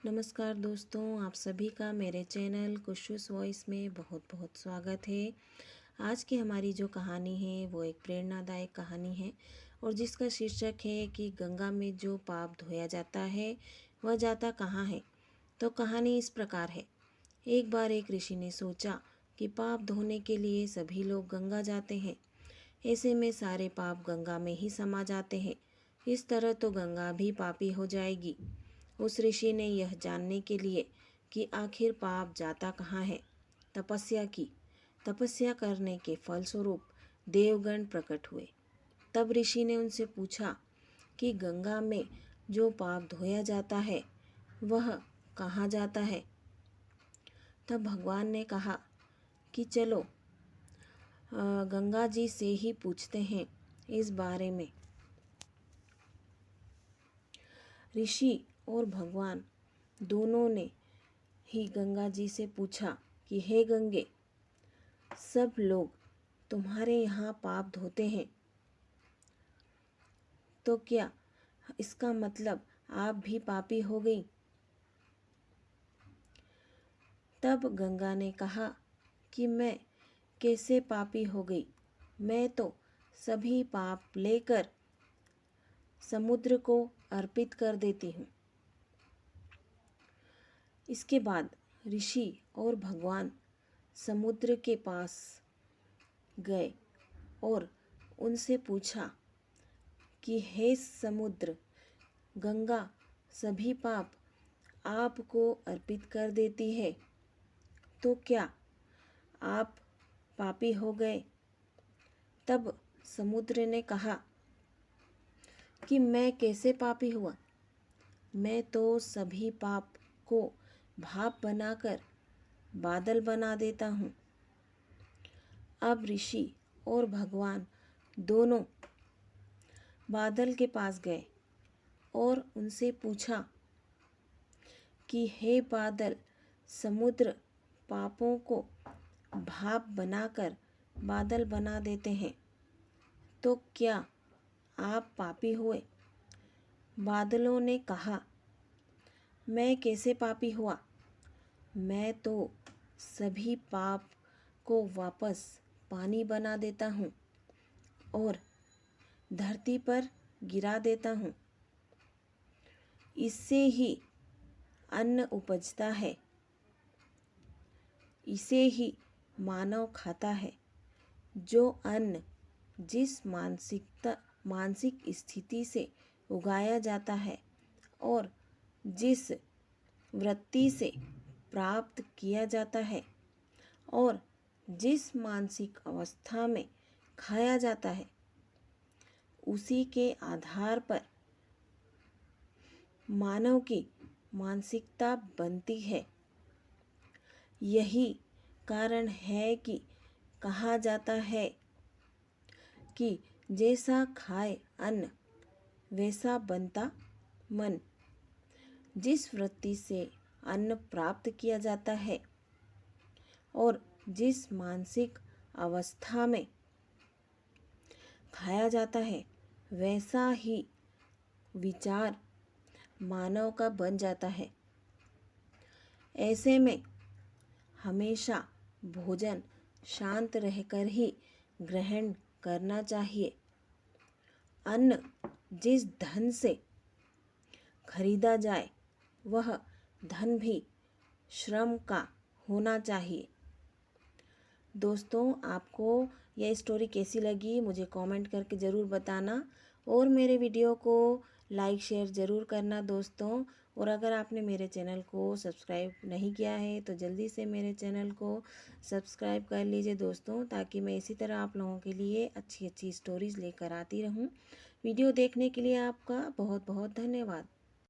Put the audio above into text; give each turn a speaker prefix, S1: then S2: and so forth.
S1: नमस्कार दोस्तों, आप सभी का मेरे चैनल कुशूस वॉइस में बहुत बहुत स्वागत है। आज की हमारी जो कहानी है वो एक प्रेरणादायक कहानी है और जिसका शीर्षक है कि गंगा में जो पाप धोया जाता है वह जाता कहाँ है। तो कहानी इस प्रकार है। एक बार एक ऋषि ने सोचा कि पाप धोने के लिए सभी लोग गंगा जाते हैं। ऐसे में सारे पाप गंगा में ही समा जाते हैं। इस तरह तो गंगा भी पापी हो जाएगी। उस ऋषि ने यह जानने के लिए कि आखिर पाप जाता कहाँ है, तपस्या की। तपस्या करने के फलस्वरूप देवगण प्रकट हुए। तब ऋषि ने उनसे पूछा कि गंगा में जो पाप धोया जाता है वह कहाँ जाता है। तब भगवान ने कहा कि चलो गंगा जी से ही पूछते हैं इस बारे में। ऋषि और भगवान दोनों ने ही गंगा जी से पूछा कि हे गंगे, सब लोग तुम्हारे यहाँ पाप धोते हैं, तो क्या इसका मतलब आप भी पापी हो गई। तब गंगा ने कहा कि मैं कैसे पापी हो गई, मैं तो सभी पाप लेकर समुद्र को अर्पित कर देती हूँ। इसके बाद ऋषि और भगवान समुद्र के पास गए और उनसे पूछा कि हे समुद्र, गंगा सभी पाप आपको अर्पित कर देती है, तो क्या आप पापी हो गए। तब समुद्र ने कहा कि मैं कैसे पापी हुआ, मैं तो सभी पाप को भाप बनाकर बादल बना देता हूँ। अब ऋषि और भगवान दोनों बादल के पास गए और उनसे पूछा कि हे बादल, समुद्र पापों को भाप बनाकर बादल बना देते हैं, तो क्या आप पापी हुए। बादलों ने कहा, मैं कैसे पापी हुआ, मैं तो सभी पाप को वापस पानी बना देता हूँ और धरती पर गिरा देता हूँ। इससे ही अन्न उपजता है, इसे ही मानव खाता है। जो अन्न जिस मानसिक स्थिति से उगाया जाता है और जिस वृत्ति से प्राप्त किया जाता है और जिस मानसिक अवस्था में खाया जाता है, उसी के आधार पर मानव की मानसिकता बनती है। यही कारण है कि कहा जाता है कि जैसा खाए अन्न वैसा बनता मन। जिस वृत्ति से अन्न प्राप्त किया जाता है और जिस मानसिक अवस्था में खाया जाता है, वैसा ही विचार मानव का बन जाता है। ऐसे में हमेशा भोजन शांत रहकर ही ग्रहण करना चाहिए। अन्न जिस धन से खरीदा जाए वह धन भी श्रम का होना चाहिए। दोस्तों, आपको यह स्टोरी कैसी लगी मुझे कमेंट करके ज़रूर बताना और मेरे वीडियो को लाइक शेयर ज़रूर करना दोस्तों। और अगर आपने मेरे चैनल को सब्सक्राइब नहीं किया है तो जल्दी से मेरे चैनल को सब्सक्राइब कर लीजिए दोस्तों, ताकि मैं इसी तरह आप लोगों के लिए अच्छी अच्छी स्टोरीज़ लेकर आती रहूं। वीडियो देखने के लिए आपका बहुत बहुत धन्यवाद।